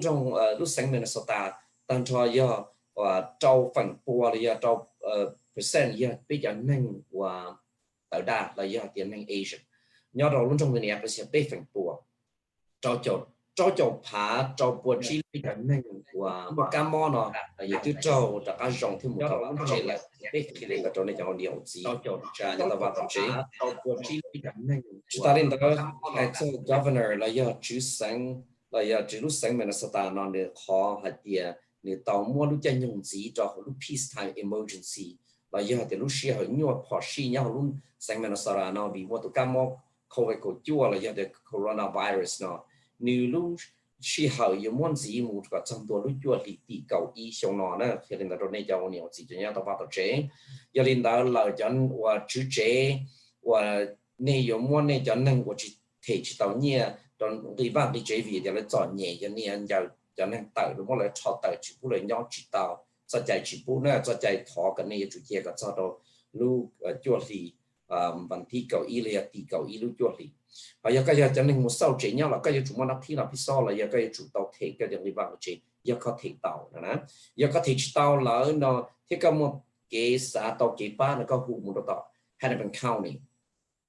trong lúc sáng Minnesota tan cho do và trâu phần bùa là do trâu percent do bây giờ nâng và ở đà là do tiền nâng Asian nhớ rồi lúc trong Minneapolis là bây phần bùa trâu phá trâu bùa chi bây giờ nâng và một cam mò nó là giờ thứ trâu đã có dòng thêm một trâu chỉ là bây khi này cái trâu này cho nhiều gì cha như ta vào trong chế chúng ta lên đó cái governor là do chủ sáng là giờ chỉ lúc sáng Minnesota nó để khó hạt địa để tàu mua lúc chân dùng gì cho lúc peacetime emergency là giờ thì lúc xưa họ nhiều họ xí nhau lúc sáng Minnesota nó bị một cái cam COVID của chúa là giờ thì coronavirus nó nếu lúc xí họ有么gì một cái trong đó lúc chúa thì bị cầu ý xong nó nè khi lên đó này cho nhiều gì cho nhau tàu vào tàu chế giờ lên đó là chọn và chữ chế và này有么呢chọn năng của chỉ thể chỉ tàu nhẹ trong地方的 JV 就来做嘢嘅呢人就能到，如果來炒到全部嚟nhau知道，再在全部呢，再在拖嘅呢就這個做到路做嚟問題夠醫咧，地夠醫路做嚟，有個就能冇收錢nhau啦，個要做乜嘢啦，必須啦，有個要做到睇嘅地方嘅錢，有個睇到啦，有個睇到啦，嗱，ที่個冇幾啥到幾巴那個戶冇得到 ，Hennepin County，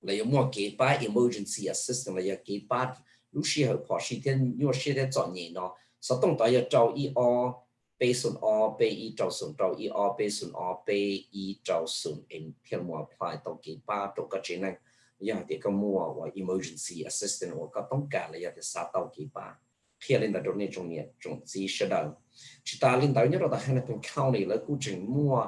嚟有冇幾巴 emergency assistant 嚟有幾巴。lúc xưa họ bỏ xí thiên nhiều xí thiên chọn nhẹ nó sau tổng tại giờ trâu y o bê sun o bê y trâu bê sun o bê y trâu sun in thiên mua apply tàu kỳ ba trâu cái chuyện này giờ thì có mua và emergency assistant và có tổng cả là giờ thì sát tàu kỳ ba khi lên đó này trong nhẹ trong gì sẽ đợi chúng ta lên đó nhớ là Hennepin County là cũng chừng mua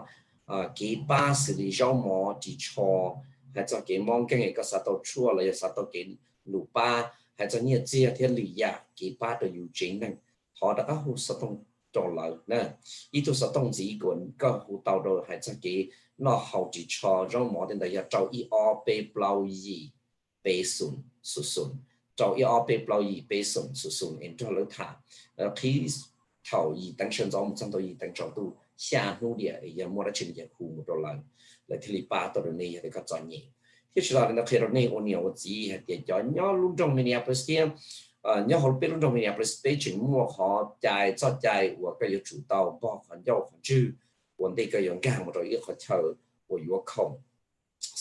kỳ ba xử lý rau mỏ chỉ cho hay cho cái mong cái này có sát tàu chua là giờ sát tàu cái lũ ba hay cho nhiều chia theo lý giải cái ba đều有钱呢，họ đã có hồ sơ thông trò lợi nè, ý tôi sẽ thông gì cũng có hồ tàu rồi hay cho cái nó hậu chỉ cho trong mọi đến đây trâu y o bê bao gì bê sùn sù sùn trâu y o bê bao gì bê sùn sù sùn em cho lỡ thả khi thầu y tăng sinh ra một trăm đầu y tăng trâu tu xa nô địa giờ mua đã chuyển về khu một đô la lại thì ba tàu này thì có cho nhẹที่สุดแล้วนะคือเราเนี่ยวันนี้ว่าจีเหตุย้อนย้อนรุ่นตรงนี้ไปเสียย้อนเขาเป็นรุ่นตรงนี้ไปไปถึงมั่วเขาใจชอบใจว่าก็ยัง主导บอกเขาย่อเขาชื่อวันนี้ก็ยังการมาโดยเขาเชิญว่าอยู่คง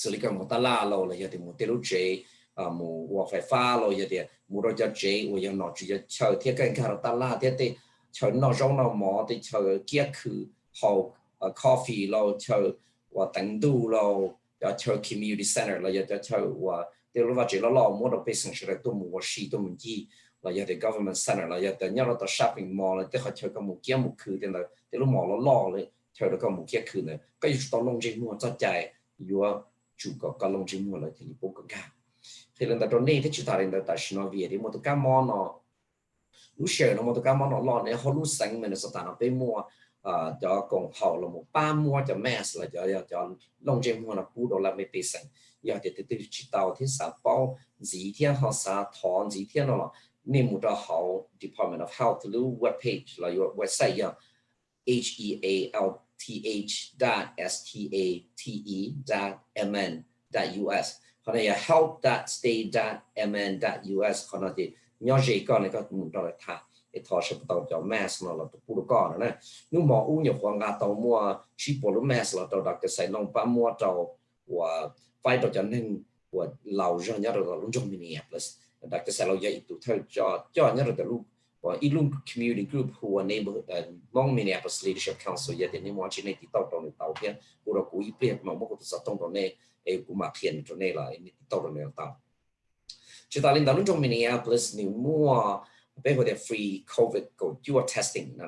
สิ่งที่เขาตลาดเราเลยอย่างที่มันเตลุเจมูว่าไฟฟ้าเราอย่างที่มูเราจะเจว่ายังหนอจะเชิญที่กันการตลาดที่ที่เชิญนอร้องนอหมอที่เชิญเกี่ยคือเขาคอฟฟี่เราเชิญว่าตั้งดูเราcho community center là cho và từ lúc chỉ lo mua được bê sinh sự tôi mua xí tôi muốn gì là giờ thì government center là giờ nhớ là shopping mall là họ chơi cái một kia một khứ thì là từ lúc mall nó loเลยchơi được cái một kia khứ này cái gì tao lông trên mua cho chạy vừa chủ có lông trên mua là thì bố cái cả thì lần đầu này thì chúng ta lên tại Sino Việt thì một cái mall nó lúc xưa nó một cái mall nó lo này họ lúc sáng mình sẽ tao nóไปmua cho cùng hậu là một ba mua cho mass là cho long trên mua là cú đồ là mấy bê sinh giờ thì từ chỉ tàu thì sản bao gì thiên họ sản thon gì thiên nó nên một đó hậu Department of Health lưu web page là website ya health.state.mn.us còn này health.state.mn.us còn là thì nhớ gì con này có một đó là thà thọ sẽ tàu cho mass nó là tụ được con nữa nếu mà u nhiều hoàng gà tàu mua chỉ bộ lúc mass là tàu đặc cái sai nông ba mua tàu và phải tàu cho nên và lâu rồi nhớ rồi lúc trong Minneapolis đặc cái sai lâu vậy tụ theo cho nhớ rồi lúc và ít lúc community group who are neighborhood Hmong Minneapolis Leadership Council vậy thì nếu mà chỉ nên thì tàu kia của nó cũng ít mà một cái sự tông tàu này cũng mà hiện cho nên là tàu này tàu chúng ta lên đó lúc trong Minneapolis nếu mua bây giờ free COVID của chúa testing nè,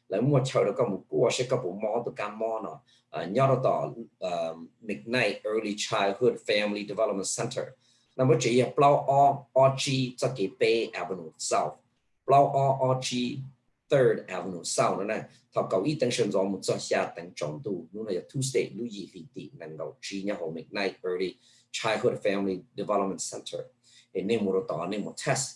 lại mua chờ được có một cua sẽ có một món từ cam món nó, nhớ được đó McKnight Early Childhood Family Development Center, nằm ở chỉ Blau OG cho cái Bay Avenue South, Blau OG 3rd Avenue South nè, thọ cầu ít tăng sinh rồi một số xa tăng trọng tu, nó là two state lưu ý thị thị năng cầu chỉ nhớ hồ McKnight Early Childhood Family Development Center, nên mua được đó nên một test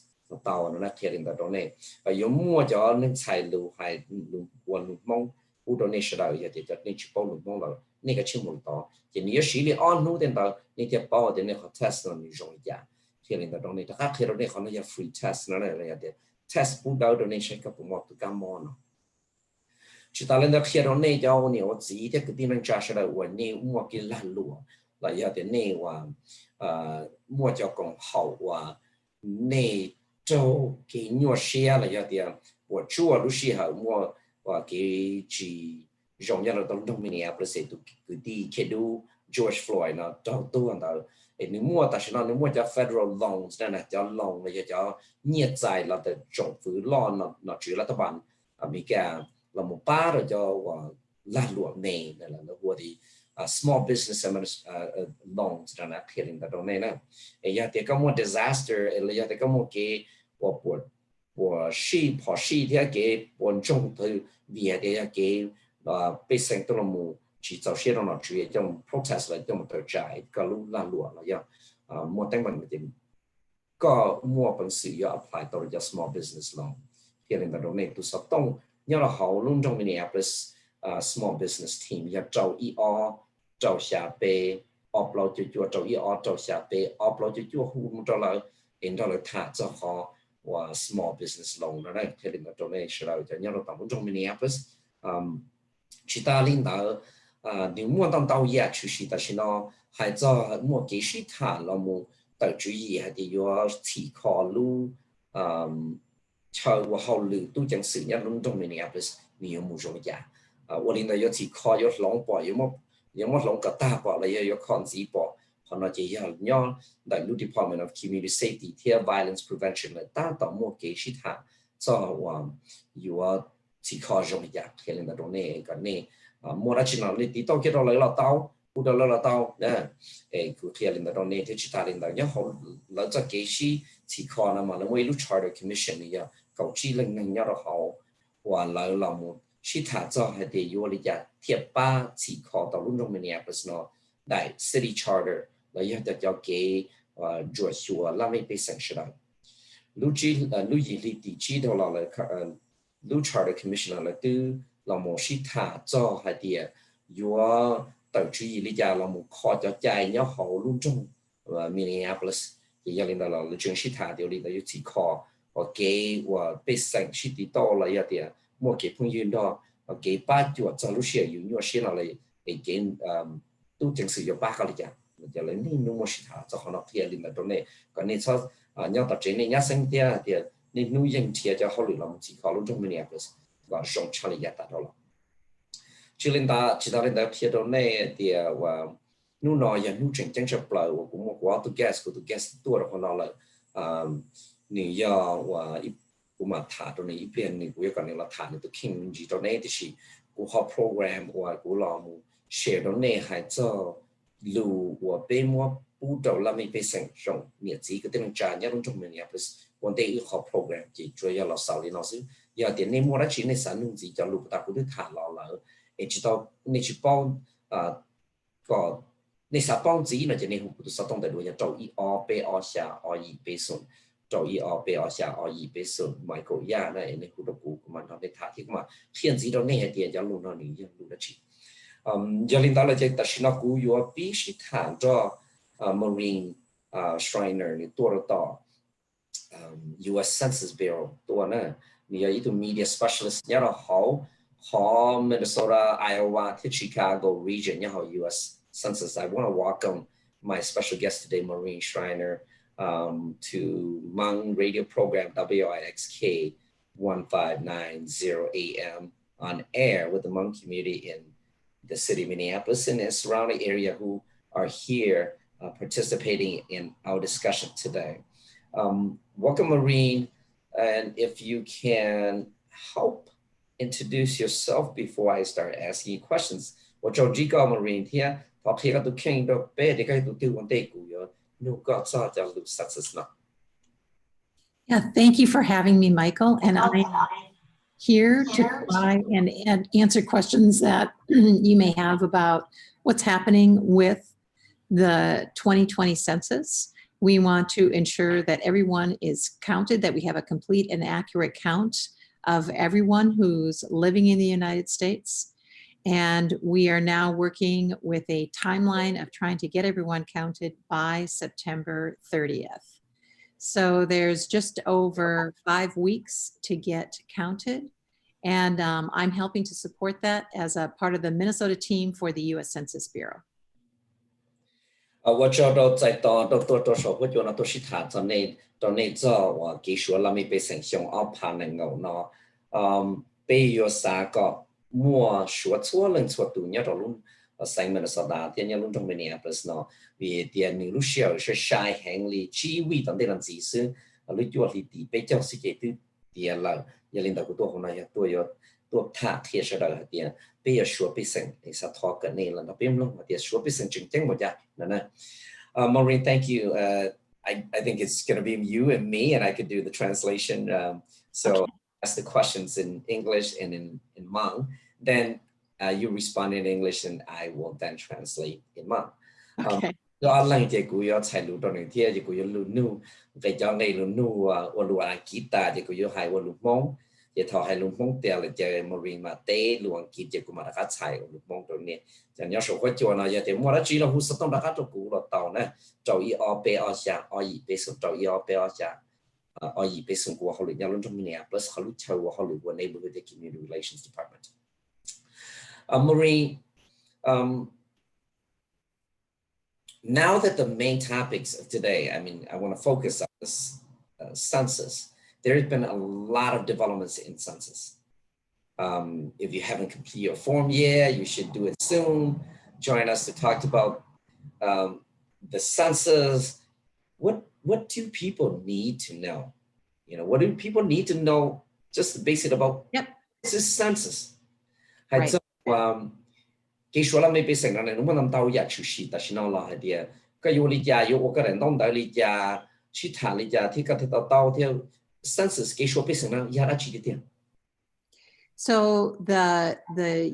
tàu nó thiệt hiện tại đó này, và nếu mua cho nên xài lưu hay lưu quần mong u đó này sẽ đào giờ thì cho nên chụp bao lưu mong là nên cái chuyện một đó, thì nếu xử lý on nút đến đó nên thiệt bao thì nên họ test nó mình rồi giả, thiệt hiện tại đó này,ถ้าthiệt đó này họ nói là free test nó này là thiệt test bút đầu này sẽ có một từ cam mòn chỉ ta lên đó khi đó này cho nhiều gì thì cái tin anh trả sẽ làวันนี้mua cái là lúa là giờ thì này và mua cho công hậu và này cho cái nhiều xe là giờ thì我做路时候我và cái chỉ dùng cho nó tổng thống mình là sẽ tụ cái đi cái đu George Floyd nó đầu tư anh ta nếu mua ta sẽ nói nếu mua cho federal loans nên là cho loan là cho nhiệt dài là từ政府 loan nó chỉ là các bạn America là một ba rồi cho là luồng này là nó của thì small business loans là khi đến đó này nè giờ thì có một disaster là giờ thì có một cái của họ thì cái bọn trong từ việc cái bị sinh tồn mu chỉ cho xe nó chỉ trong protest là trong một trái cái lúc là luồng là giờ một tên mình thì có một phần sự apply to small business loan khi đến đó này tôi sẽ tông nhớ là họ luôn trong Minneapolis small business team giờ trâu trâu xả bê upload cho trâu trâu xả bê upload cho hùm cho là in đó là thả cho họ và small business loan đó này thì đến đó này sẽ là cho nhớ là tổng trong Minneapolis chỉ ta linh đạo nếu muốn tao tao ya chú sĩ ta xin nó hay cho mua cái sĩ thả là mua tự chú ý hay thì do chỉ khó lu chờ và hậu lử tu chẳng sự nhất luôn trong Minneapolis nhiều mùa rồi giả我领导有提考有龙宝有么龙个大宝了有看子宝可能就要要在 Department of Community Safety 贴 Violence Prevention 了大到么给是他做我有提考容易呀可能那种那个那么那只能你地到给到来了到不到来了到呢古可能那种那就其他领导要好了这给是提考那么那为了 Charter Commission 的呀搞起能能要的好完了了么是他做还得有了呀贴吧提考到luôn trong Minneapolis nó đại city charter là要的要给做说拉美被省市了路易里地区的了路 charter commission 了都了么是他做还得有到注意里家了么考叫在要好luôn trong Minneapolis也要领导了正是他的领导有提考我给我被省市的到了要的莫给朋友đó给把就做路线有有些了来给都正是有把个了讲就来你弄么是他做好了天领导到那个你说要到这里要生的的你弄人贴就好了了只考虑中面不是ว่าส่งเฉลี่ยตัดเราชื่อลินดาชิดาลินดาเทียดเนี่ยเดียว่านู่นนอยันนู่นจังจังจะเปล่าว่ากูมั่วตัวแก๊สกูตัวแก๊สตัวเราคนเราเลยนี่ยาว่ากูมาถ่ายตัวนี้เปลี่ยนนี่กูอยากกันนี่เราถ่ายในตัวคิงจีตัวนี้ที่ชีกูขอโปรแกรมว่ากูลองแชร์ตัวนี้ให้เจ้ารู้ว่าเป็นว่าผู้เจ้าเราไม่ไปสั่งส่งเนี่ยจีก็ต้องจ่ายเนี่ยต้องจงเป็นเนี่ยเป็นวันเดียวขอโปรแกรมจีช่วยเราสาวลีน้องซื้อยาเดี๋ยวนี้มัวรัชในสารนุ่งจีจะรู้แต่กูได้ถ่ายเราแล้ว直到你去帮个你啥帮子呢？就你不都是懂得路呀？周一二八二下二一背诵，周一二八二下二一背诵，买个呀那你好多股嘛，那你睇嘛，现在到那些点就路那里也路得去。就领导了这但是那股有必须谈着Marine Shriner 你多得到US Census Bureau 多呢，你要一个 Media Specialist 要的好。好 Minnesota, Iowa, to Chicago region, US Census. I want to welcome my special guest today, Marine Shriner, to Hmong radio program WIXK 1590 AM on air with the Hmong community in the city of Minneapolis and the surrounding area who are here participating in our discussion today. Welcome, Marine, and if you can help introduce yourself before I start asking you questions. What your Jigo Marine here, Papa to King the bed, they got to do one day. No God saw that lose success now. Yeah, thank you for having me, Michael. And I'm here to try and answer questions that you may have about what's happening with the 2020 census. We want to ensure that everyone is counted, that we have a complete and accurate count of everyone who's living in the United States. And we are now working with a timeline of trying to get everyone counted by September 30th. So there's just over 5 weeks to get counted. And I'm helping to support that as a part of the Minnesota team for the U.S. Census Bureau. 我知道在多少我觉得都是他在内做我技术那么被成像怕能够呢，被有三个莫说错人错度，你要论assignment 是大，天要论中面不是呢，为点你路小是晒行里机会等等知识，你就里地比较是给对点了，也领导个多可能也多他贴实了点。被说被成，你是讨个你了，那边弄我点说被成正正我家，那Maureen, thank you. I think it's going to be you and me, and I could do the translation. So ask the questions in English and in Hmong. Then you respond in English, and I will then translate in Hmong. Okay. ก็หลังจากกูยอใช้รูตอนหนึ่งที่จะกูยอรู้นู่ไปจ้องในรู้นู่ว่ารู้อังกฤษแต่จะกูยอให้ว่ารู้มงจะทอให้รู้มงแต่ละจะมาเรียนมาเตะรู้อังกฤษจะกูมารักษาใช้รู้มงตรงนี้จะเนี่ยส่วนก็จวนนะจะมัวแล้วจีเราหูสต้องรักษาตัวกูเราเต่านะเจ้าอีออเปออชาออีไปส่งเจ้าอีออเปออชาออีไปส่งกูเขาหลุดยังรุ่นตรงนี้ plus เขาหลุดเช่าเขาหลุดว่า neighborhood community relations department. Maureen, now that the main topics of today, I mean, I want to focus on this census. There has been a lot of developments in census. If you haven't completed your form yet, you should do it soon. Join us to talk about the census. What do people need to know? You know, what do people need to know just the basic about this census? Right. Cái số là mấy bị sinh ra này, nó nằm tàu ya chủ sĩ,但是nó là cái cái有理解，有我个人弄到理解，去谈理解，ที่ก็到ที่census cái số bị sinh ra ya đã chỉ được点。So the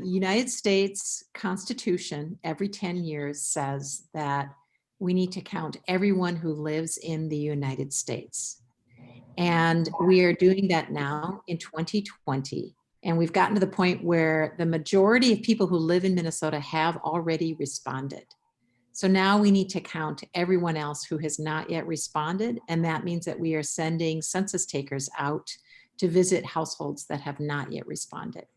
United States Constitution every 10 years says that we need to count everyone who lives in the United States. And we are doing that now in 2020. And we've gotten to the point where the majority of people who live in Minnesota have already responded. So now we need to count everyone else who has not yet responded. And that means that we are sending census takers out to visit households that have not yet responded.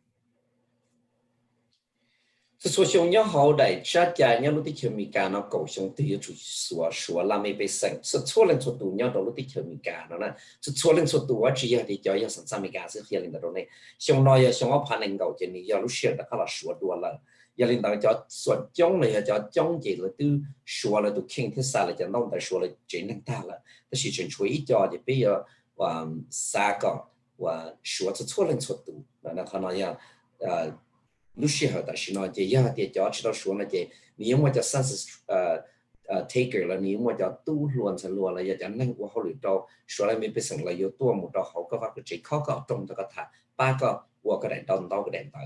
所以说，好歹大家要落地球米干了，高雄都要出说那没被生，是错人错度，要到落地球米干了呢，是错人错度，我只要的叫要生上米干是黑领导的，像那要像我怕能够见你要路学的，他了说多了，要领导叫说讲了，要叫讲解了，都说了都听听啥了，就弄得说了真能大了，但是纯粹一叫就比较三个说是错人错度，那可能要路适合的是呢，就要的就知道说呢，就你因为叫census taker 了，你因为叫都乱成乱了，要叫能我考虑到说来没被成了有多么多好个话个最考个中这个他8个我个人到个人到。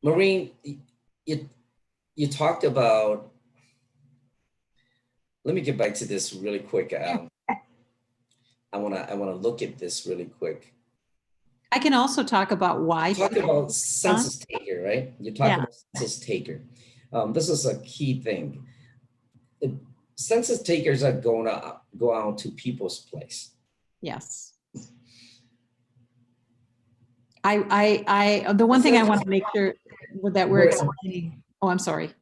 Maureen, you talked about. Let me get back to this really quick. I wanna look at this really quick. I can also talk about why. You talk about census taker, right? You talk about census taker. This is a key thing. Census takers are going to go out to people's place. Yes. The one thing I want to make sure that we're explaining. Oh, I'm sorry.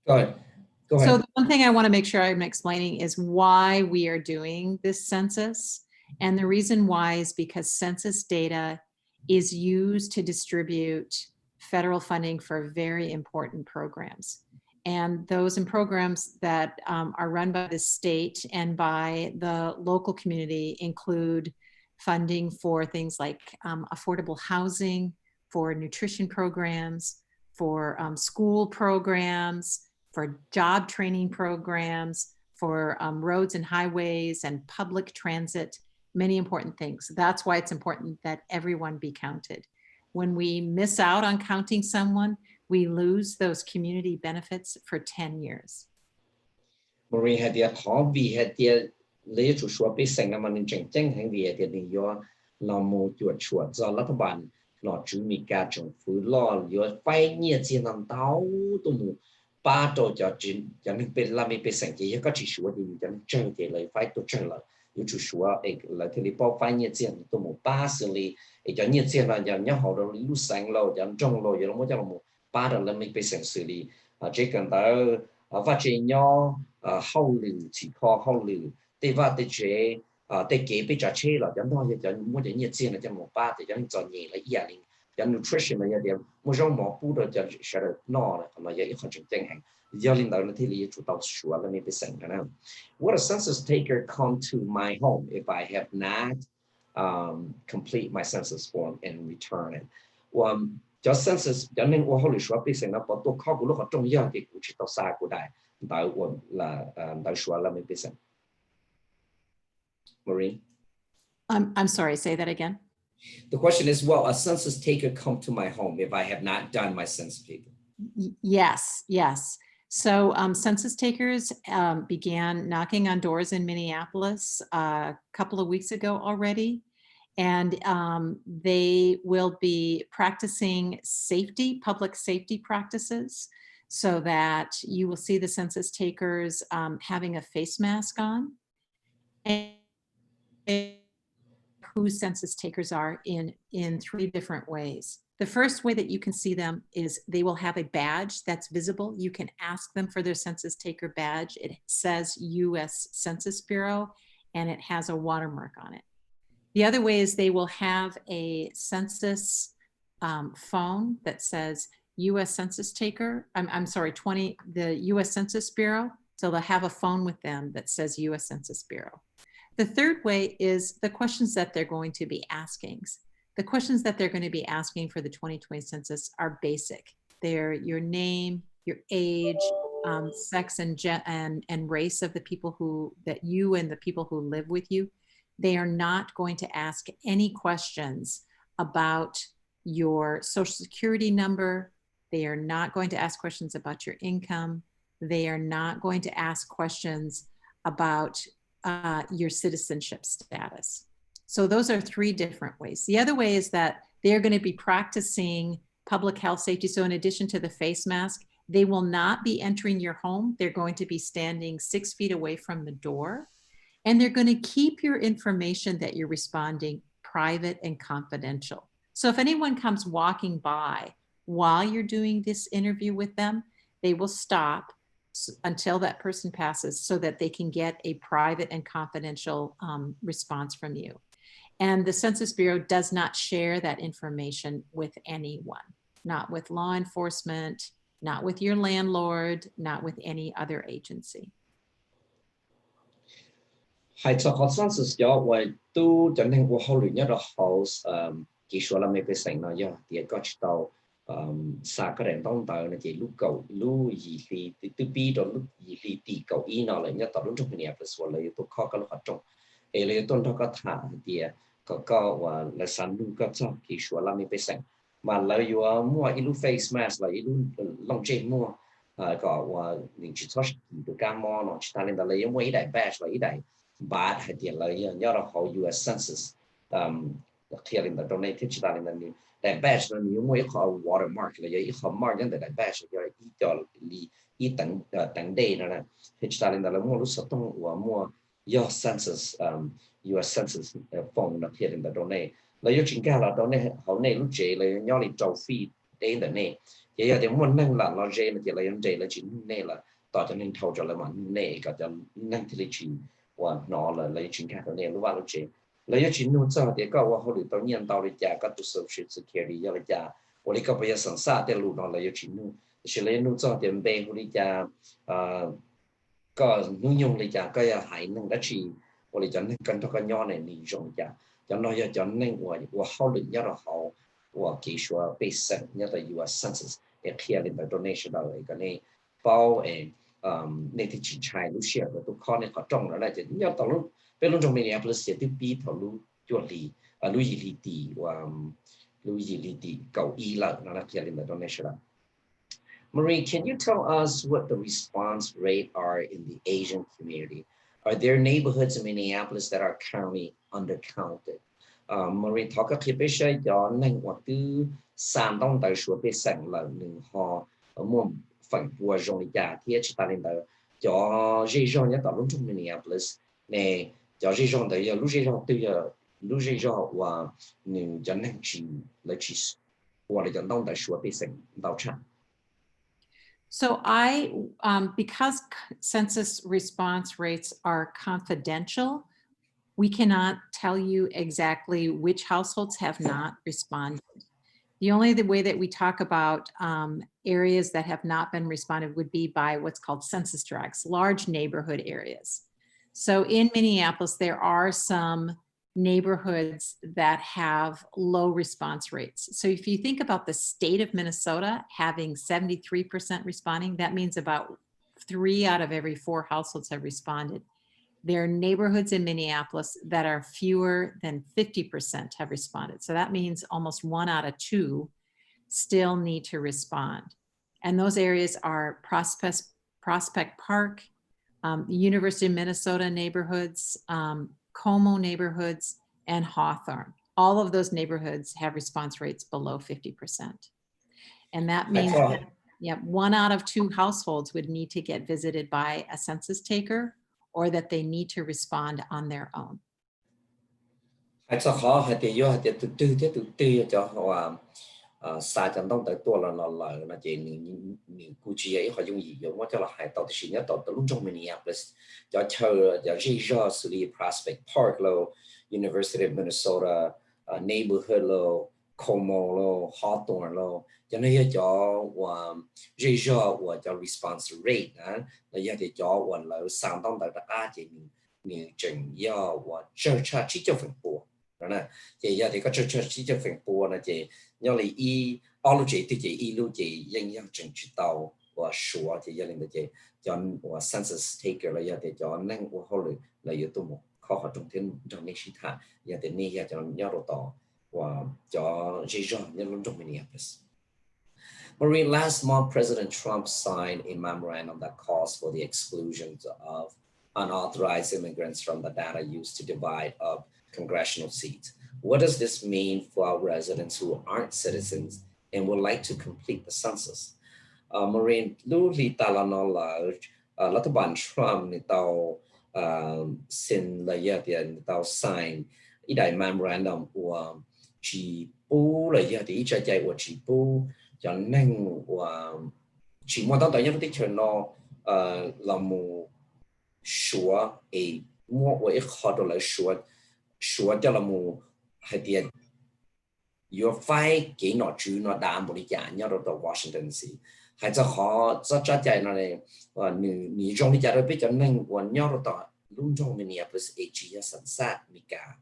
Go ahead. So the one thing I want to make sure I'm explaining is why we are doing this census. And the reason why is because census data is used to distribute federal funding for very important programs. And those programs that are run by the state and by the local community include funding for things like affordable housing, for nutrition programs, for school programs, for job training programs, for roads and highways and public transit, many important things. That's why it's important that everyone be counted. When we miss out on counting someone, we lose those community benefits for 10 years. Maureen had the hobby had the later short be saying I'm an injecting hang the your law to a short so lot of one not to me catch on food law your 5 years in on to ba đồ cho nên bên làm bên sản chỉ có chỉ số thì cho nên chơi thì lấy phải tổ chơi là yêu chủ số là thì bao phải nhiệt tiền tôi một ba xử lý cho nhiệt tiền là cho nhau họ đâu lưu sáng lâu cho trong lâu cho nó mới cho một ba đồ làm bên sản xử lý chỉ cần ta phát triển nhau hậu lử chỉ kho hậu lử thì và thì chế thì kế bên trả chế là cho nó cho muốn cho nhiệt tiền là cho một ba thì cho nên cho nhẹ là ý định cho nutrition là điểm một trong một bữa đó cho sẽ được no là mà vậy không chừng chẳng hạn do linh đạo là thì lý chủ đạo sửa là mình phải xem cái nào. Would a census taker come to my home if I have not complete my census form and return it? Cho census cho nên我后来说必须那把都考古了很重要的古去到啥古代，到我啦到说了没必须。Maureen? I'm sorry, say that again. The question is, will a census taker come to my home if I have not done my census paper? Yes, yes. So census takers began knocking on doors in Minneapolis a couple of weeks ago already. And they will be practicing public safety practices, so that you will see the census takers having a face mask on. And who census takers are in 3 different ways. The first way that you can see them is they will have a badge that's visible. You can ask them for their census taker badge. It says U.S. Census Bureau, and it has a watermark on it. The other way is they will have a census phone that says U.S. Census Taker. I'm sorry, the U.S. Census Bureau. So they'll have a phone with them that says U.S. Census Bureau. The third way is the questions that they're going to be asking. The questions that they're going to be asking for the 2020 census are basic. They're your name, your age, sex and race of the people that you and the people who live with you. They are not going to ask any questions about your social security number. They are not going to ask questions about your income. They are not going to ask questions about your citizenship status. So those are 3 different ways. The other way is that they're going to be practicing public health safety. So in addition to the face mask, they will not be entering your home. They're going to be standing 6 feet away from the door. And they're going to keep your information that you're responding private and confidential. So if anyone comes walking by while you're doing this interview with them, they will stop until that person passes so that they can get a private and confidential response from you. And the Census Bureau does not share that information with anyone, not with law enforcement, not with your landlord, not with any other agency. Hai cho họ census cho vậy tu cho nên của họ luyện nhất là họ kỹ số là mấy cái sinh nó do thì có chỉ tàu xa cái đèn tông tàu là chỉ lúc cầu lúc gì thì từ bi đó lúc gì thì tỷ cầu ý nó là nhất tàu lúc trong cái này là lấy tôi khó cái lúc hoạt động ấy lấy tôi nó có thả thì có và là sản lượng có cho kỹ số là mấy cái sinh mà lấy vừa mua ít lúc face mask là ít lúc long trên mua có và những chỉ cho được cam mo nó chỉ ta lên là lấy mua ít đại badge là ít đại bad hay tiền lợi nhớ là họ U.S. Census khi lên là donate chỉ ta lên là đại badge là nếu mua họ watermark là vậy họ mark những đại badge là ít cho ít tầng đây là chỉ ta lên là mua lúc sắp tông và mua U.S. Census U.S. Census phone là khi lên là donate là yêu chính cả là donate họ này lúc chế là nhớ là trâu phi đến là này vậy thì muốn năng là nó chế là chỉ là những chế là chính này làต่อจากนั้นเขาจะละมันเน่ก็จะนั่งที่เลยจีว่าน้อเลยชิงแค่ตัวเนี่ยรู้ว่าเราเจเลยชินนู้นซะเดี๋ยวก็ว่าเขาหรือตอนนี้ตอนเลยจ้าก็ตัว social security เลยจ้าวันนี้ก็ไปสังสารแต่รู้น้อเลยชินนู้นชิเลยนู้นซะเดี๋ยวเบงวันนี้จ้าก็นุ่งยงเลยจ้าก็ยังหายนั่งได้ชีวันนี้จะนั่งกันทุกย้อนในนิยมจ้าจะน้อยจะนั่งว่าเขาหรือเนี่ยเราเขาว่ากี่ชัวไปสั่งเนี่ยแต่ U.S. Census เอเคียเลยแต่ donation เลยก็เนี่ยเป้าในที่ชินชัยรู้เชี่ยวตัวข้อเนี่ยเขาจ้องแล้วได้จะเนี่ยตอนรู้เป็นรุ่นจงในเนี่ยพลเสียที่ปีถอรู้จวดลีรู้ยีลีตีว่ารู้ยีลีตีเก่าอีละนั่นแหละที่เรียนใน donation Marie, can you tell us what the response rate are in the Asian community? Are there neighborhoods in Minneapolis that are currently undercounted? Marie talkกับพี่ใช่ย้อนในว่าคือสามต้องแต่ชัวร์ไปสั่งละหนึ่งหอมุ่ง phần của dòng lý giả thì chỉ ta lên đó cho dây dòng nhất đó lúc trong Minneapolis nè cho dây dòng đấy lúc dây dòng từ giờ lúc dây dòng và nếu cho nên chỉ là chỉ hoặc là cho đông đại số bị sinh đào tràn. So because census response rates are confidential, we cannot tell you exactly which households have not responded. The only way that we talk about areas that have not been responded would be by what's called census tracts, large neighborhood areas. So in Minneapolis, there are some neighborhoods that have low response rates. So if you think about the state of Minnesota having 73% responding, that means about 3 out of every 4 households have responded. There are neighborhoods in Minneapolis that are fewer than 50% have responded. So that means almost 1 out of 2 still need to respond. And those areas are Prospect Park, University of Minnesota neighborhoods, Como neighborhoods, and Hawthorne. All of those neighborhoods have response rates below 50%. And that means that, 1 out of 2 households would need to get visited by a census taker or that they need to respond on their own. Hay cho khó hay thì do hay từ từ cho họ xa chân đông tới tua là chỉ những cụ chỉ họ dùng gì dùng cho là hay tàu thì nhớ tàu lúc trong Minneapolis cho chờ cho Georgia City Prospect Park lo University of Minnesota neighborhood lo Como lo Hawthorne lo cho nên cho Georgia và cho response rate là giờ thì cho và là sang đông tới đã chỉ những chừng do và chờ chỉ cho phần bộ đó nè thì giờ thì có chờ chỉ cho phần bộ là chỉ nhớ là all chị thì chỉ lưu chị dân dân chừng chỉ tàu và số thì giờ nên là chỉ cho và census taker là giờ thì cho năng và hồi là yếu tố một khó học trong thiên trong này sĩ thà giờ thì này giờ cho nhớ đồ tàu và cho Georgia nhớ luôn trong Minneapolis. Maureen, last month, President Trump signed a memorandum that calls for the exclusion of unauthorized immigrants from the data used to divide up congressional seats. What does this mean for our residents who aren't citizens and would like to complete the census? Maureen, lưu lý ta là nó là tập đoàn Trump này tao xin là giờ thì tao sign ý đại memorandum của chỉ bố là giờ thì chạy của chỉ bố cho nên và chỉ muốn tao tới nhất tích cho nó là một số mua với họ đó là số cho là một hay tiền your phải cái nó chú nó đảm bảo đi cả nhau đó Washington DC hay cho họ cho chạy nó này và nếu trong đi chạy đó biết cho nên và nhau đó luôn trong Minneapolis chỉ sẵn sàng đi cả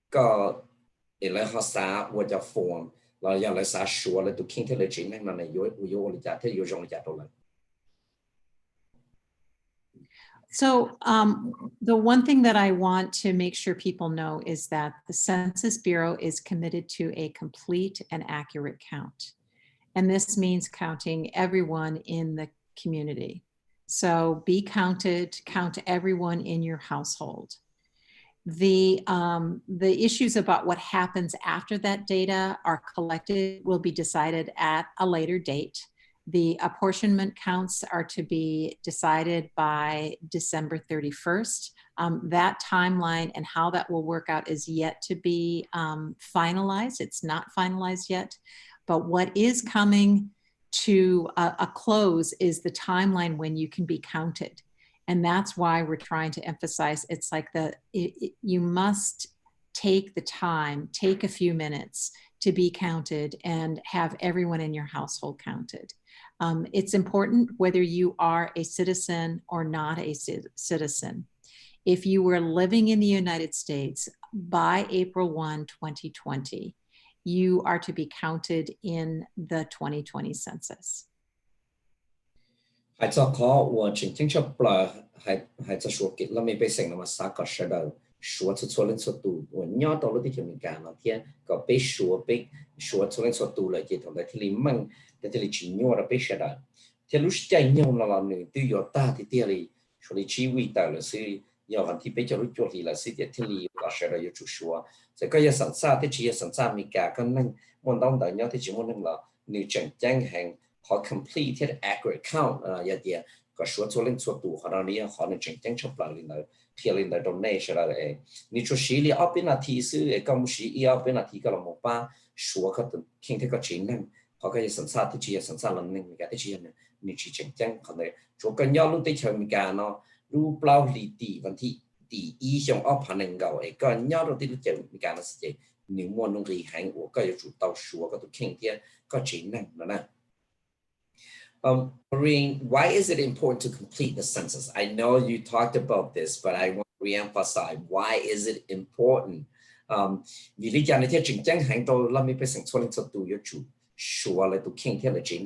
có là họ xã và cho form là giờ lại xã số là tụi kinh tế là chính năng này yếu lý giải thế yếu trong lý giải đâu. So the one thing that I want to make sure people know is that the Census Bureau is committed to a complete and accurate count. And this means counting everyone in the community. So be counted, count everyone in your household. The issues about what happens after that data are collected will be decided at a later date. The apportionment counts are to be decided by December 31st. That timeline and how that will work out is yet to be finalized. It's not finalized yet, but what is coming to a close is the timeline when you can be counted. And that's why we're trying to emphasize it's like you must take the time, take a few minutes to be counted and have everyone in your household counted. It's important whether you are a citizen or not a citizen. If you were living in the United States by April 1, 2020, you are to be counted in the 2020 census. Hãy cho có và chính chấp là hãy cho số kỹ là mình bây giờ mà sao có sẽ đầu số cho lên số tụ và nhớ đó làที่mình cảm là thiên có bây số cho lên số tụ là chỉ thằng đấy thì mình thì chỉ nhớ là bây giờ đó thì lúc chạy nhau là người tự do ta thì tiền là số là chỉ huy tạo là sự giờ hắn thì bây giờ lúc cho thì là sự thì là sẽ là chủ số sẽ có sẵn sàng thì chỉ sẵn sàng mình cả cái năng muốn đông tới nhau thì chỉ muốn là người chẳng chẳng hàng họ completed accurate count ya dia có số số lên số tụ họ đang đi họ nên chính chính chụp lại lên đó thì lên đó donation là cái ni cho sĩ li ở bên là thì sư cái công sĩ ở bên là thì cái là một ba số cái kinh tế cái chính năng họ cái sản xuất thì chỉ sản xuất lần này cái chỉ là ni chỉ chính chính họ này chỗ cái nhau lúc tới chơi mình cả nó lúc bao lì tỷ vấn thị tỷ ý xong ở phần năng cầu ấy cái nhau lúc tới chơi mình cả nó sẽ nếu muốn nông nghiệp hành của cái chủ tàu số cái tụ kinh tế cái chính năng đó nè. Maureen, why is it important to complete the census? I know you talked about this, but I want to reemphasize, why is it important? Vì lý do này thì chính chẳng hành động là mình phải sản xuất cho tụi yêu chủ số là tụi kinh tế là chính.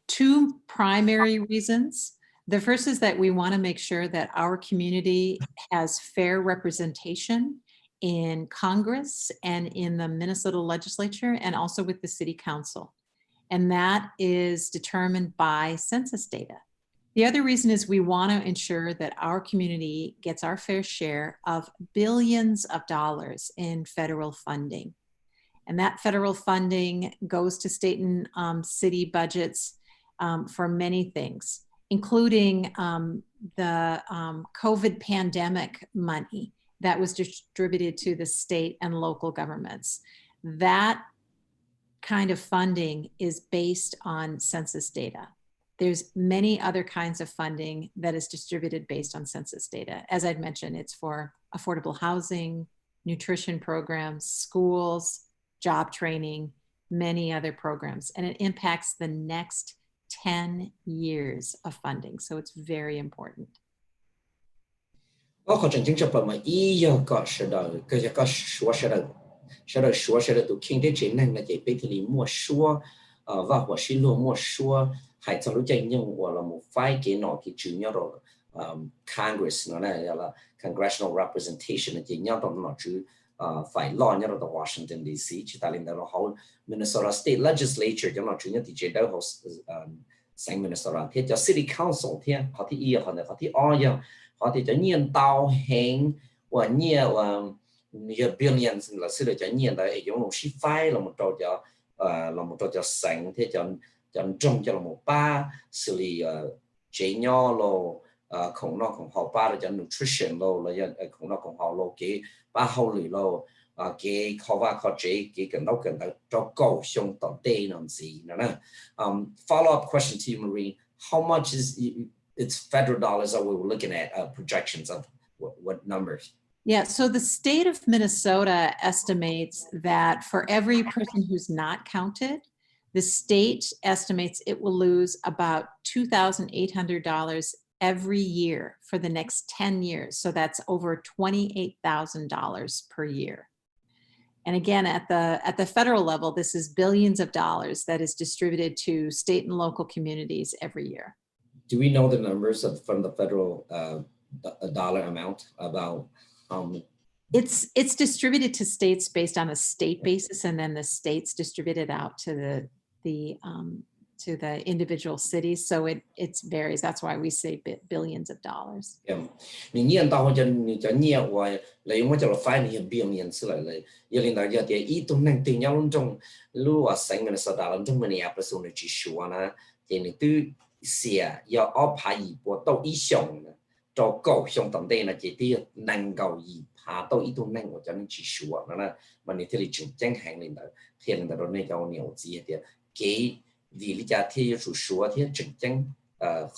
Two primary reasons. The first is that we want to make sure that our community has fair representation in Congress and in the Minnesota legislature and also with the city council. And that is determined by census data. The other reason is we want to ensure that our community gets our fair share of billions of dollars in federal funding. And that federal funding goes to state and city budgets for many things, including the COVID pandemic money that was distributed to the state and local governments. That kind of funding is based on census data. There's many other kinds of funding that is distributed based on census data. As I'd mentioned, it's for affordable housing, nutrition programs, schools, job training, many other programs, and it impacts the next 10 years of funding. So it's very important. Có chính chính chấp mà ý giờ có sự đời cái có số sẽ được tụ kinh tế chính năng là chỉ biết thì mua số và họ xin luôn mua số hay cho lúc chạy nhưng hoặc là một vài cái nọ thì chủ nhau rồi Congress nó này là congressional representation là chỉ nhau trong nó chứ phải lo nhau ở Washington DC chỉ ta lên đó là họ Minnesota State Legislature cho nó chủ nhất thì chỉ đâu họ sang Minnesota thì cho City Council thì họ thì ý họ thì họ thì cho nhiên tàu hẹn và nhiều nhiều billions là sẽ được cho nhiên là giống một ship file là một trò sành thế cho trong cho là một ba xử lý chế nho lô không nó không họ ba là cho nutrition lô là không nó không họ lô cái ba hậu lì lô cái họ và họ chế cái cần đâu cho cầu xong tận tây làm gì nữa nè. Follow up question to you, Maureen. How much is it's federal dollars that we were looking at projections of what numbers? Yeah, so the state of Minnesota estimates that for every person who's not counted, the state estimates it will lose about $2,800 every year for the next 10 years. So that's over $28,000 per year. And again, at the federal level, this is billions of dollars that is distributed to state and local communities every year. Do we know the numbers from the federal dollar amount about? It's distributed to states based on a state basis, and then the states distribute it out to the individual cities. So it varies. That's why we say billions of dollars. Yeah, mình tao cho nhiều và lấy một cho phải nhiều billions lại lấy, giờ lên đó giờ thì ít tụng năng tiền nhau luôn trong lưu ở sang Minnesota luôn trong Minneapolis luôn chỉ số na thì mình từ xia giờ ở phải bộ tàu ý xong cho cầu xong tầm đây là chỉ thì năng cầu gì phá tàu ý tụng năng của cho nên chỉ số đó là mình thì là chính chẳng hàng lên đó thì lên đó này cầu nhiều gì thì cái vì lý do thì số thì chính chẳng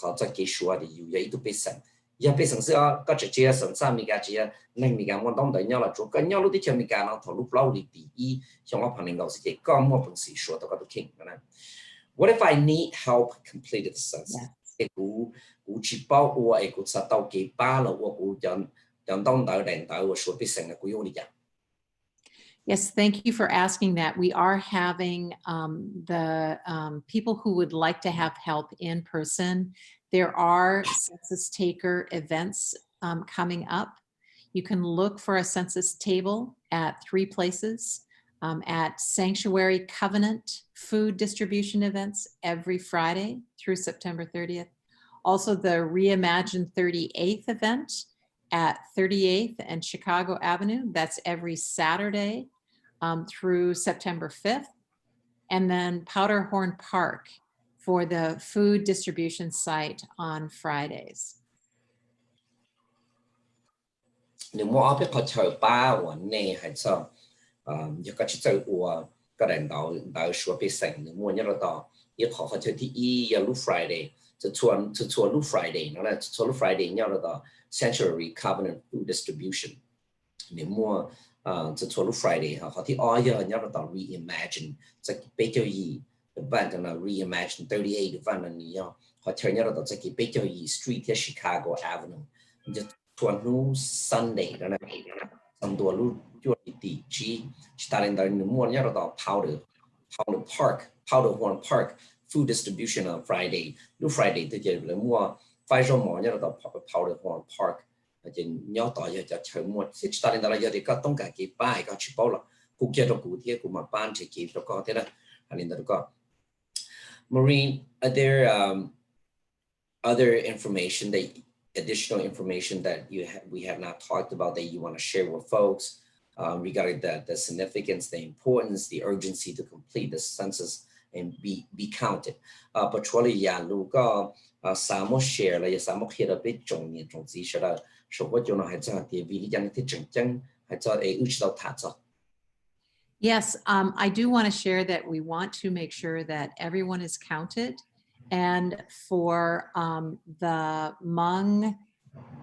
họ cho cái số thì nhiều ít tụ bị sản giờ bị sản xuất có chỉ sản xuất mình cái chỉ nên mình cái muốn đông tới nhau là chỗ cái nhau lúcที่mình cái nó thầu lúc lâu thì tí xong ở phần này cầu sẽ có một phần sự số đó có được kinh đó. What if I need help complete the census? Cú chỉ bảo của cú sẽ tàu cái ba là của cú chọn đông tới đèn tới của số bị sản là cú yêu đi. Yes, thank you for asking that. We are having the people who would like to have help in person. There are census taker events coming up. You can look for a census table at 3 places. At Sanctuary Covenant food distribution events every Friday through September 30th. Also the Reimagine 38th event at 38th and Chicago Avenue. That's every Saturday through September 5th. and then Powderhorn Park for the food distribution site on Fridays. Nếu mua cái họ chờ ba và này hay sao giờ có chỉ chờ của cái đàn đạo đạo số bị sành nếu mua nhớ là tao ít họ chờ thì giờ lúc Friday cho lúc Friday nó là cho lúc Friday nhớ là tao Sanctuary Covenant Food Distribution nếu mua cho lúc Friday họ thì giờ nhớ là tao reimagine cho cái bây giờ gì event là reimagine 38 event là nhiều họ chờ nhớ là tao cho cái bây giờ gì street ở Chicago Avenue tuần nu Sunday đó là tầm tuần nu chuột tỷ chi ta lên đó nếu muốn nhớ là Powderhorn Park food distribution on Friday nu Friday thì giờ là mua phải rồi mỏ nhớ là Powderhorn Park thì nhớ tỏ giờ chờ mua thì ta lên đó là giờ thì có tổng cả cái bài có chụp bao là cụ kia cụ thể của mà ban chỉ kịp cho có thế đó lên đó có Marine are there other information additional information that we have not talked about that you want to share with folks regarding the significance, the importance, the urgency to complete the census and be counted. But truly, lu có samo share là samo khi đó biết trọng điểm trọng gì là số what you know hay cho thì vì lý thì chân chân hay cho ưu cho thả cho. Yes, I do want to share that we want to make sure that everyone is counted. And for the Hmong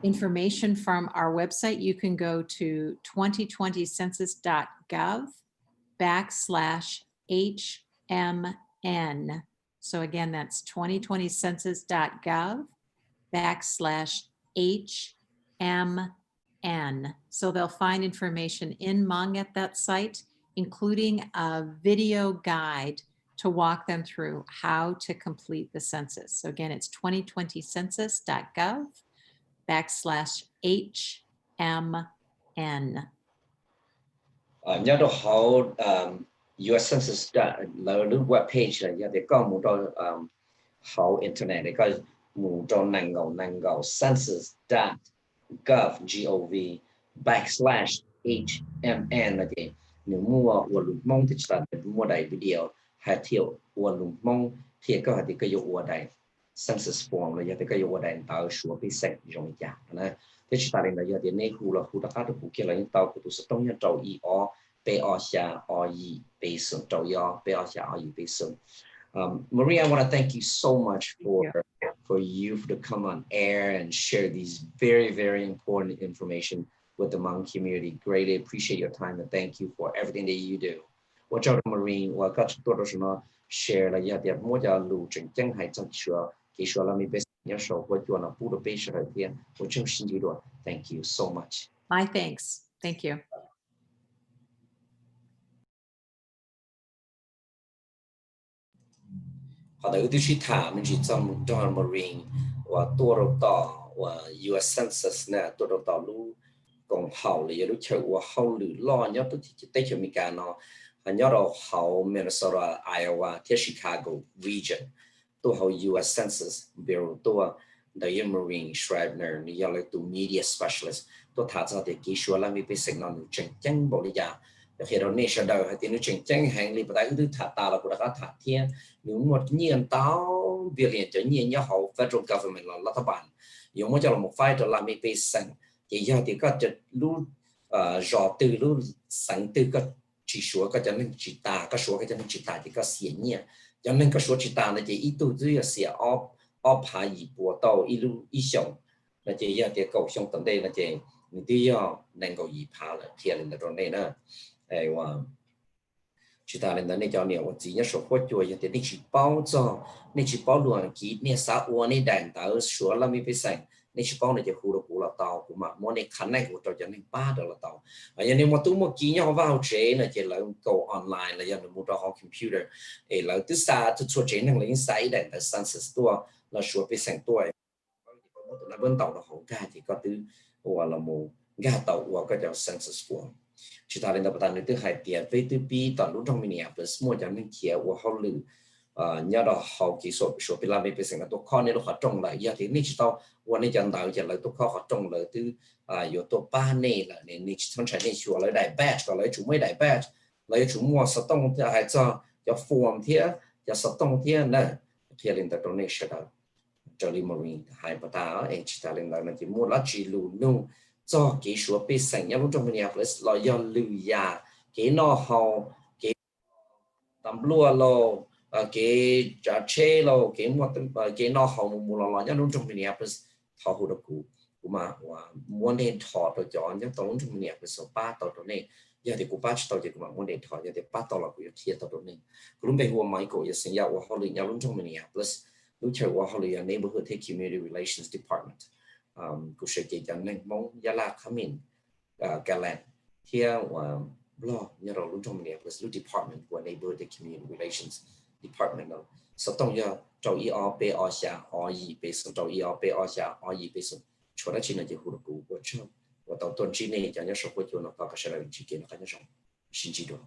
information from our website, you can go to 2020census.gov/HMN. So again, that's 2020census.gov/HMN. So they'll find information in Hmong at that site, including a video guide to walk them through how to complete the census. So again, it's 2020census.gov/HMN. Nhớ đồ hậu US Census là lúc web page là để có một đồ hậu internet để có một đồ năng gầu census.gov/HMN là gì nếu mua của lục mong thì là mua đầy video hay thiệu của lục mong thì có thể có dụng đầy census form là để có dụng đầy tạo số bị sạch rộng rãi này thế chỉ ta đến là giờ đến nay khu là khu đặc biệt của kia là những tàu của tụi sẽ trong những tàu y o pe o xia o y pe sung tàu y pe o xia o y pe sung. Maria, I want to thank you so much for you to come on air and share these very, very important information with the Hmong community. Greatly appreciate your time and thank you for everything that you do. What cho Marine, what các tôi đó nó share là giờ để mua cho lưu trình chân hay chân sửa cái sửa là mình biết nhớ số của cho nó phụ được bây giờ thì của chúng xin đi rồi. Thank you so much. My thanks. Thank you. Họ đã ưu tiên thả mình chỉ trong John Marine và tôi đầu tàu và US Census nè tôi đầu tàu lưu còn hậu là lúc chờ và hậu lử lo nhớ tôi chỉ tới cho mình cả nó nhớ đâu hậu Minnesota, Iowa, tới Chicago region tôi hậu US Census Bureau tôi đại Marine Schreiber như là tôi media specialist tôi thả ra để kỹ sư làm việc sinh năng chân chân bảo lý giả khi đó nên sẽ đào hay tiếng chân chân hàng li tại ưu thả ta là của đã thả thiên nếu một nhiên tao việc hiện trở nhiên nhớ hậu federal government là lập bản dùng một cho là một file cho làm việc sinh chỉ giờ thì có chữ lúc rõ từ lúc sáng từ có chỉ số có cho nên chỉ ta có số có cho nên chỉ ta thì có xiên nhẹ cho nên có số chỉ ta là chỉ ít tu dưới là xiên op hạ gì bộ tàu ít lúc ít xong là chỉ giờ thì cầu xong tận đây là chỉ mình tuy do nên cầu gì phá là thiệt là rồi này nữa ai và chỉ ta lên đó này cho nhiều chỉ nhớ số quất chuột thì nên chỉ bao cho nên chỉ bao luôn kỹ nên xã hội nên đàn tạo số là mình phải sang nên chỉ bao này chỉ khu là tàu của mà món này khả năng của cho nên ba đó là tàu và giờ nếu mà tôi một kỹ nhau vào chế là chỉ là cầu online là giờ một trò computer để là từ xa từ số chế năng lấy sai đàn tại census tua là số phải sang tua là bên tàu là hậu ga thì có từ hoặc là một ga tàu hoặc cái叫 census form chỉ ta lên đó bắt đầu từ hai tiền với từ bi tận lúc trong Minneapolis mua cho nên kia và họ lử nhớ đó họ kỹ số bị làm bị sinh là tôi con này nó họ trồng lại giờ thì nên chỉ taoวันนี้จันทร์จะเลยตัวเขาตรงเลยที่อยู่ตัวป้าเนี่ยแหละเนี่ยนี่ทั้งใช้ในชัวร์เลยได้แบตก็เลยจุ่มไม่ได้แบตเลยจุ่มมัวสต้องจะให้จะ cho form thế cho sắp tông thế nè thì lên tới donation đó cho đi marine hai bát ta ấy chỉ ta lên đó là chỉ mua lá chỉ lù nung cho cái số bị sành nhau lúc trong Minneapolis là do lưu ya cái nó hậu cái tầm lúa lo cái trả chế lo cái một cái nó hậu một lo nhau lúc trong Minneapolis thọ hồ được cũ mà muốn đến thọ rồi chọn những tổng trong Minneapolis ba tàu đó này giờ thì cũng ba tàu thì cũng muốn đến thọ giờ thì ba tàu là cũng thiệt tàu đó này cũng bây giờ Michael giờ sinh nhau họ liền nhau lúc trong Minneapolis lúc chơi qua họ liền neighborhood community relations department cũng sẽ chỉ cho nên mong gia la khám Galan here lo như rồi lúc trong Minneapolis lúc department của neighborhood community relations department đó sau đó giờ trâu ERP ở xa ở gì bây giờ trâu ERP ở xa ở gì bây giờ cho đó chỉ là chỉ hỗ trợ của cho và tàu tuần chỉ này cho nhau số của chúng nó có cái sự là chỉ kiến nó cái nhau xin chỉ được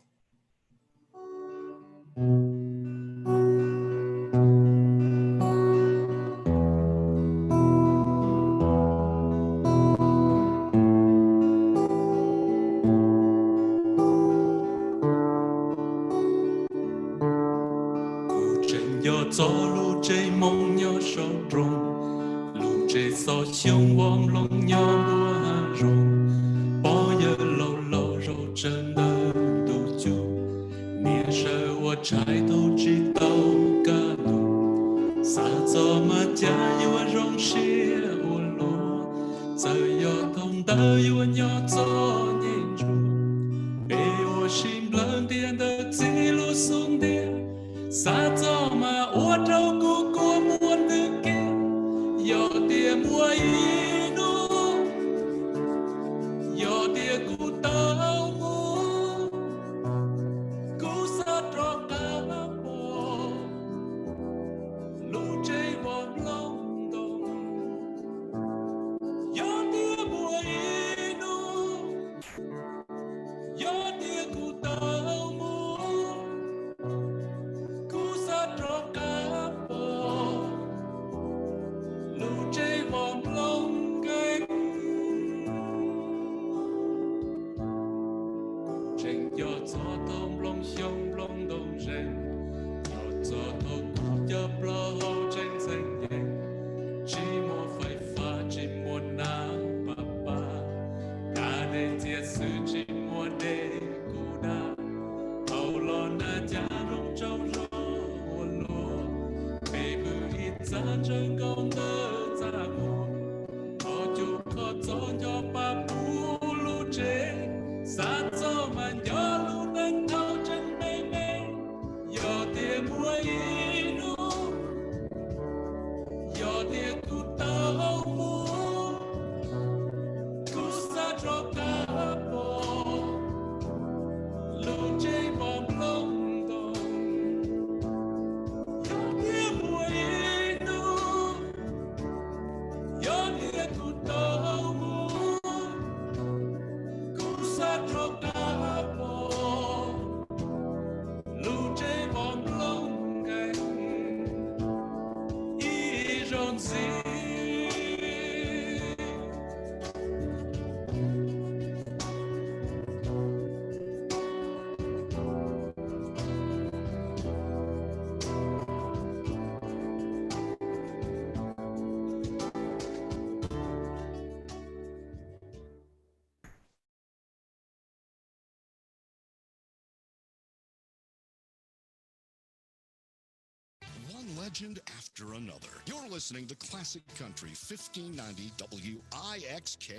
gió lù chơi mong nhớ sầu rồng lù chơi gió chiông vang lòng nhớ mùa hạ rồng bao giờ lâu lâu rồi chân đời đủ chu nia sơ hoa trái đâu chỉ tàu cá đủ xa gió mà cha yêu rong xia u lúa giờ gió thông tơ yêu nhớ gió nhìn chu bê u sim lần tiền đất chỉ lu xuống tiền xa gió mà ua trâu cô muôn từ kia gió tia mùa inu gió tia cụ tao mu cụ sa trọ cá bò lũ chơi vòng lòng đồng gió tia mùa inu gió tia cụ tao mu chân công tơ ra mùa họ chụp họ cho cho ba bù lu chế sát gió mà gió lu đánh thao chân mê mê gió tia mùa inu gió tia cụ tao mu cụ sa trọ cá bò lu chế vòng lông đồng gió tia mùa legend after another. You're listening to Classic Country 1590 WIXK.